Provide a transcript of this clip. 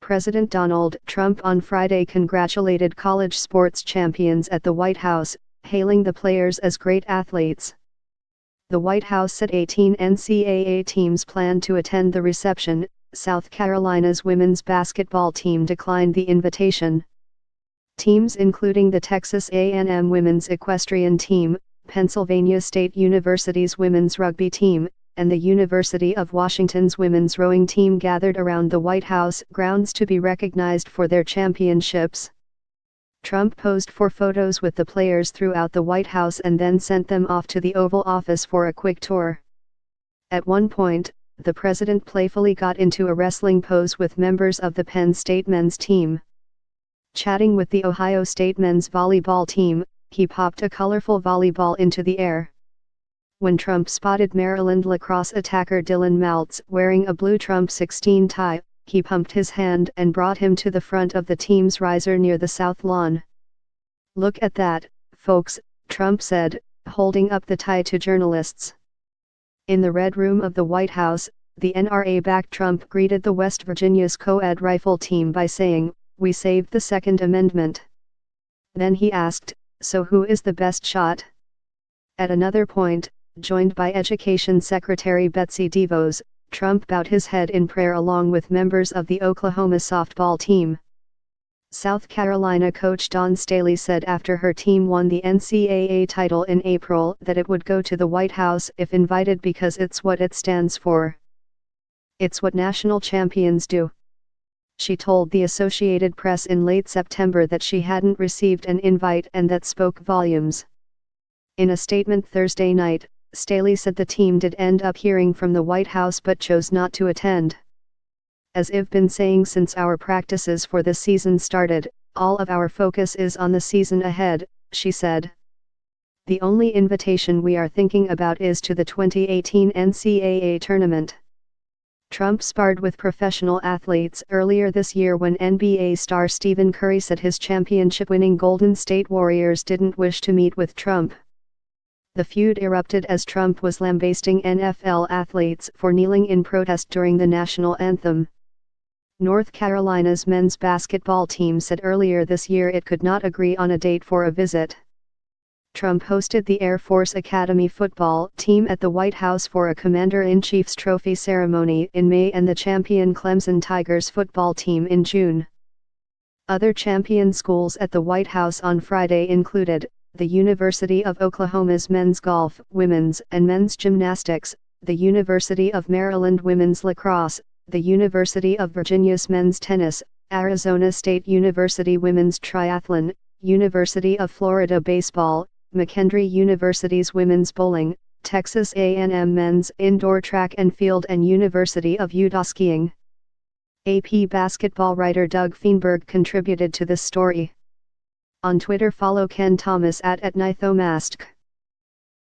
President Donald Trump on Friday congratulated college sports champions at the White House, hailing the players as great athletes. The White House said 18 NCAA teams planned to attend the reception. South Carolina's women's basketball team declined the invitation. Teams including the Texas A&M women's equestrian team, Pennsylvania State University's women's rugby team, and the University of Washington's women's rowing team gathered around the White House grounds to be recognized for their championships. Trump posed for photos with the players throughout the White House and then sent them off to the Oval Office for a quick tour. At one point, the president playfully got into a wrestling pose with members of the Penn State men's team. Chatting with the Ohio State men's volleyball team, he popped a colorful volleyball into the air. When Trump spotted Maryland lacrosse attacker Dylan Maltz wearing a blue Trump 16 tie, he pumped his hand and brought him to the front of the team's riser near the south lawn. "Look at that, folks," Trump said, holding up the tie to journalists. In the Red Room of the White House, the NRA-backed Trump greeted the West Virginia's co-ed rifle team by saying, "We saved the Second Amendment." Then he asked, "So who is the best shot?" At another point, joined by Education Secretary Betsy DeVos, Trump bowed his head in prayer along with members of the Oklahoma softball team. South Carolina coach Dawn Staley said after her team won the NCAA title in April that it would go to the White House if invited because it's what it stands for. "It's what national champions do." She told the Associated Press in late September that she hadn't received an invite and that spoke volumes. In a statement Thursday night, Staley said the team did end up hearing from the White House but chose not to attend. "As I've been saying since our practices for the season started, all of our focus is on the season ahead," she said. "The only invitation we are thinking about is to the 2018 NCAA tournament." Trump sparred with professional athletes earlier this year when NBA star Stephen Curry said his championship-winning Golden State Warriors didn't wish to meet with Trump. The feud erupted as Trump was lambasting NFL athletes for kneeling in protest during the national anthem. North Carolina's men's basketball team said earlier this year it could not agree on a date for a visit. Trump hosted the Air Force Academy football team at the White House for a Commander-in-Chief's trophy ceremony in May and the champion Clemson Tigers football team in June. Other champion schools at the White House on Friday included the University of Oklahoma's men's golf, women's and men's gymnastics, the University of Maryland women's lacrosse, the University of Virginia's men's tennis, Arizona State University women's triathlon, University of Florida baseball, McKendree University's women's bowling, Texas A&M men's indoor track and field and University of Utah skiing. AP basketball writer Doug Feinberg contributed to this story. On Twitter, follow Ken Thomas at @NythoMask.